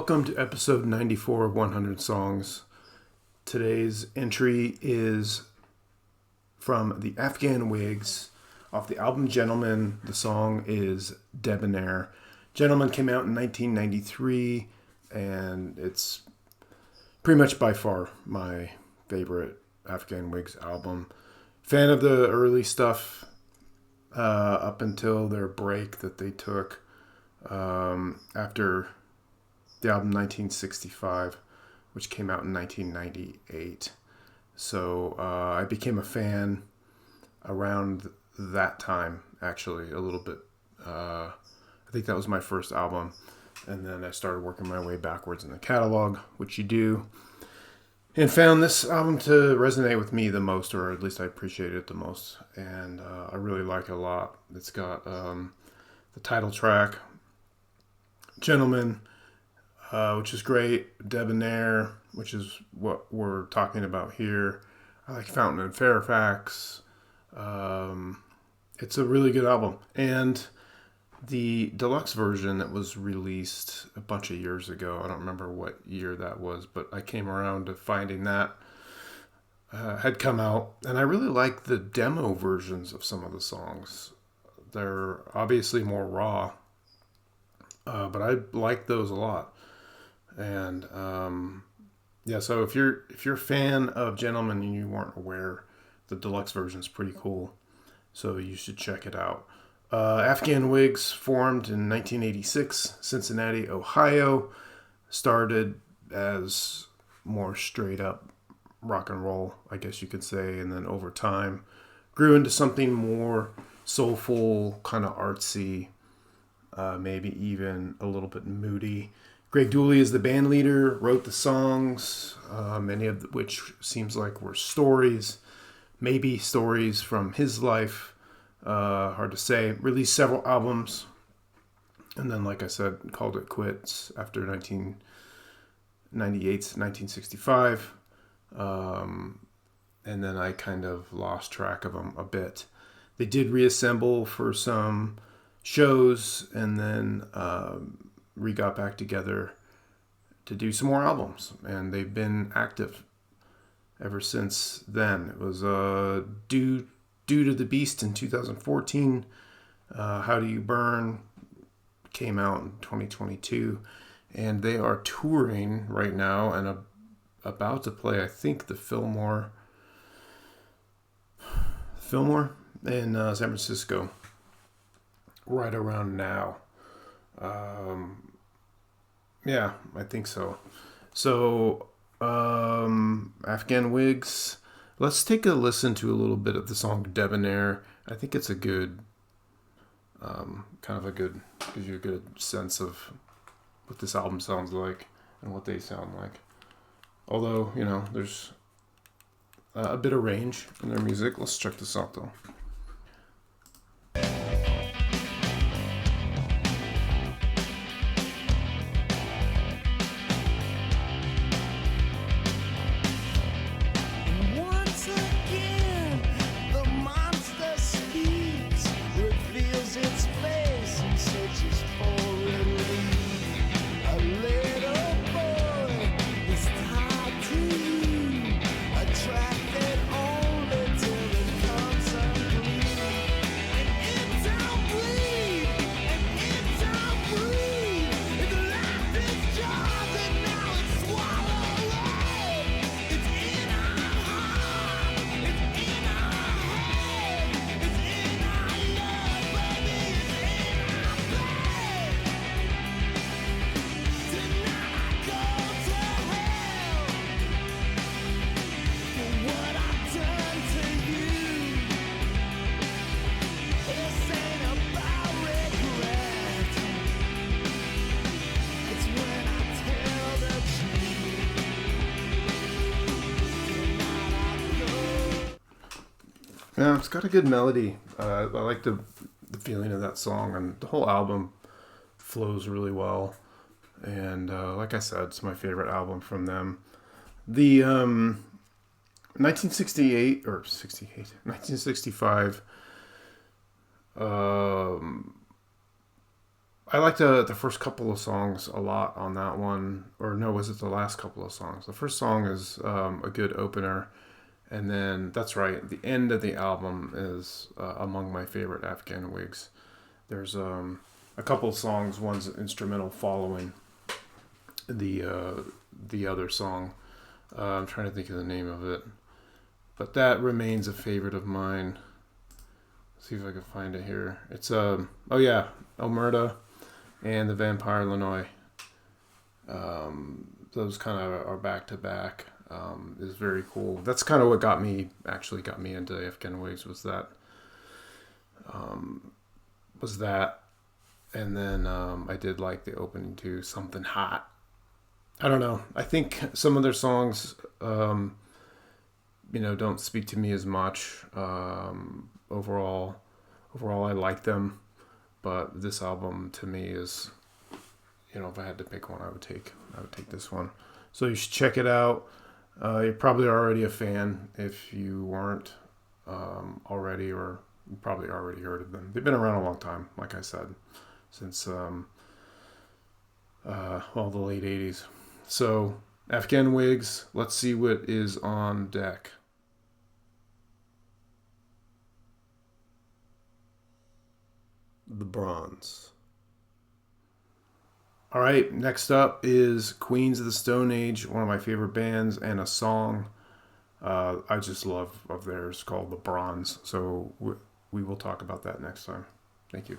Welcome to episode 94 of 100 Songs. Today's entry is from the Afghan Whigs off the album Gentleman. The song is Debonair. Gentleman came out in 1993, and it's pretty much by far my favorite Afghan Whigs album. Fan of the early stuff up until their break that they took after the album 1965, which came out in 1998. So I became a fan around that time, actually, a little bit. I think that was my first album. And then I started working my way backwards in the catalog, which you do. And found this album to resonate with me the most, or at least I appreciate it the most. And I really like it a lot. It's got the title track, Gentleman, which is great. Debonair, which is what we're talking about here. I like Fountain and Fairfax. It's a really good album. And the deluxe version that was released a bunch of years ago, I don't remember what year that was, but I came around to finding that had come out. And I really like the demo versions of some of the songs. They're obviously more raw, but I like those a lot. And so if you're a fan of Gentleman and you weren't aware, the deluxe version is pretty cool, so you should check it out. Afghan Whigs formed in 1986, Cincinnati, Ohio. Started as more straight up rock and roll, I guess you could say, and then over time grew into something more soulful, kind of artsy, maybe even a little bit moody. Greg Dooley is the band leader, wrote the songs, many of which seems like were stories, maybe stories from his life, hard to say. Released several albums, and then, like I said, called it quits after 1998's 1965, and then I kind of lost track of them a bit. They did reassemble for some shows, and then got back together to do some more albums, and they've been active ever since then. It was Due to the Beast in 2014. How Do You Burn came out in 2022, and they are touring right now and about to play, I think, the Fillmore in San Francisco right around now. Yeah, I think so. So, Afghan Whigs. Let's take a listen to a little bit of the song Debonair. I think it's a good, gives you a good sense of what this album sounds like and what they sound like. Although, there's a bit of range in their music. Let's check this out, though. Yeah, it's got a good melody. I like the feeling of that song, and the whole album flows really well. And like I said, it's my favorite album from them. The 1965 I like the first couple of songs a lot on that one. Or no, was it the last couple of songs? The first song is a good opener, and then that's right. The end of the album is among my favorite Afghan Whigs. There's a couple of songs. One's instrumental following the the other song. I'm trying to think of the name of it, but that remains a favorite of mine. See if I can find it here. It's oh yeah, Omerta and the Vampire Lannoy. Those kind of are back to back. Is very cool. That's kind of what got me into Afghan Wigs was that, and then I did like the opening to Something Hot. I don't know. I think some of their songs, don't speak to me as much. Overall, I like them, but this album to me is, if I had to pick one, I would take this one. So you should check it out. You're probably already a fan if you weren't already, or you probably already heard of them. They've been around a long time, like I said, since the late '80s. So Afghan Wigs. Let's see what is on deck. The Bronze. All right, next up is Queens of the Stone Age, one of my favorite bands, and a song I just love of theirs called The Bronze. So we will talk about that next time. Thank you.